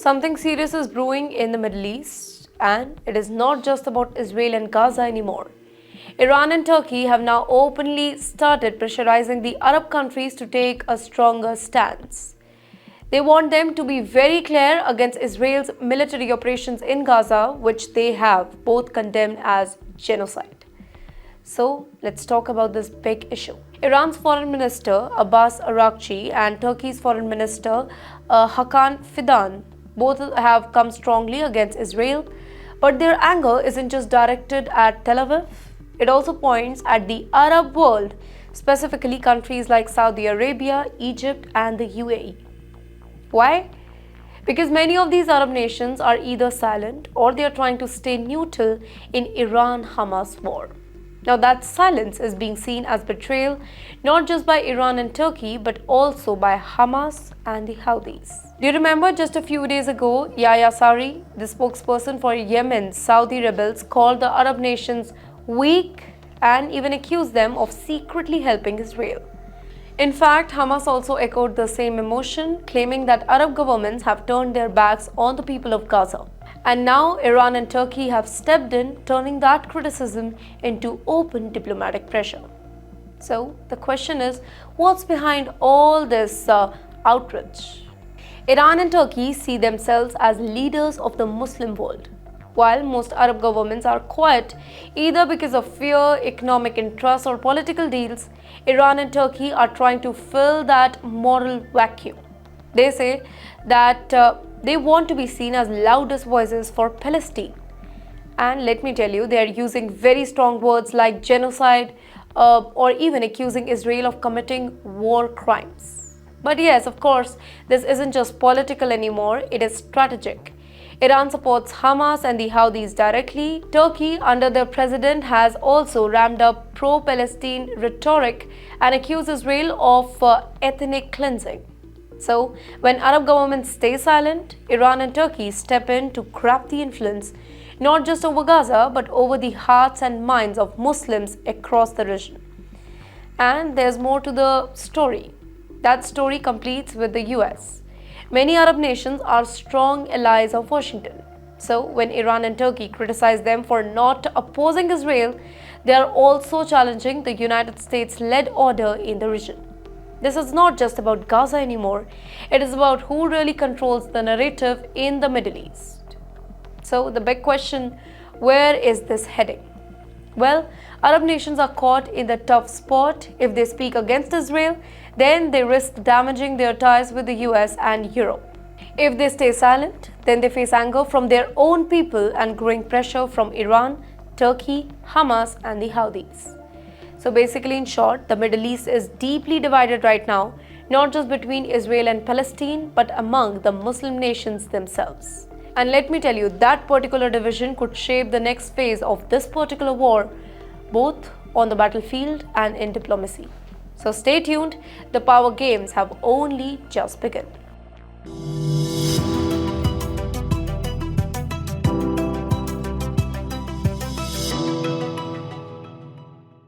Something serious is brewing in the Middle East, and it is not just about Israel and Gaza anymore. Iran and Turkey have now openly started pressurizing the Arab countries to take a stronger stance. They want them to be very clear against Israel's military operations in Gaza, which they have both condemned as genocide. So, let's talk about this big issue. Iran's Foreign Minister Abbas Araghchi and Turkey's Foreign Minister Hakan Fidan both have come strongly against Israel, but their anger isn't just directed at Tel Aviv. It also points at the Arab world, specifically countries like Saudi Arabia, Egypt, and the UAE. Why? Because many of these Arab nations are either silent or they are trying to stay neutral in Iran-Hamas war. Now that silence is being seen as betrayal not just by Iran and Turkey but also by Hamas and the Houthis. Do you remember just a few days ago, Yahya Saree, the spokesperson for Yemen's Saudi rebels, called the Arab nations weak and even accused them of secretly helping Israel. In fact, Hamas also echoed the same emotion, claiming that Arab governments have turned their backs on the people of Gaza. And now Iran and Turkey have stepped in, turning that criticism into open diplomatic pressure. So the question is, what's behind all this outrage? Iran and Turkey see themselves as leaders of the Muslim world, while most Arab governments are quiet either because of fear, economic interest, or political deals. Iran and Turkey are trying to fill that moral vacuum. They say that they want to be seen as loudest voices for Palestine. And let me tell you, they are using very strong words like genocide or even accusing Israel of committing war crimes. But yes, of course, this isn't just political anymore, it is strategic. Iran supports Hamas and the Houthis directly. Turkey, under their president, has also ramped up pro-Palestine rhetoric and accused Israel of ethnic cleansing. So, when Arab governments stay silent, Iran and Turkey step in to grab the influence, not just over Gaza, but over the hearts and minds of Muslims across the region. And there's more to the story. That story completes with the US. Many Arab nations are strong allies of Washington. So, when Iran and Turkey criticize them for not opposing Israel, they are also challenging the United States-led order in the region. This is not just about Gaza anymore, it is about who really controls the narrative in the Middle East. So, the big question, where is this heading? Well, Arab nations are caught in the tough spot. If they speak against Israel, then they risk damaging their ties with the US and Europe. If they stay silent, then they face anger from their own people and growing pressure from Iran, Turkey, Hamas, and the Houthis. So basically, in short, the Middle East is deeply divided right now, not just between Israel and Palestine, but among the Muslim nations themselves. And let me tell you, that particular division could shape the next phase of this particular war, both on the battlefield and in diplomacy. So stay tuned, the power games have only just begun.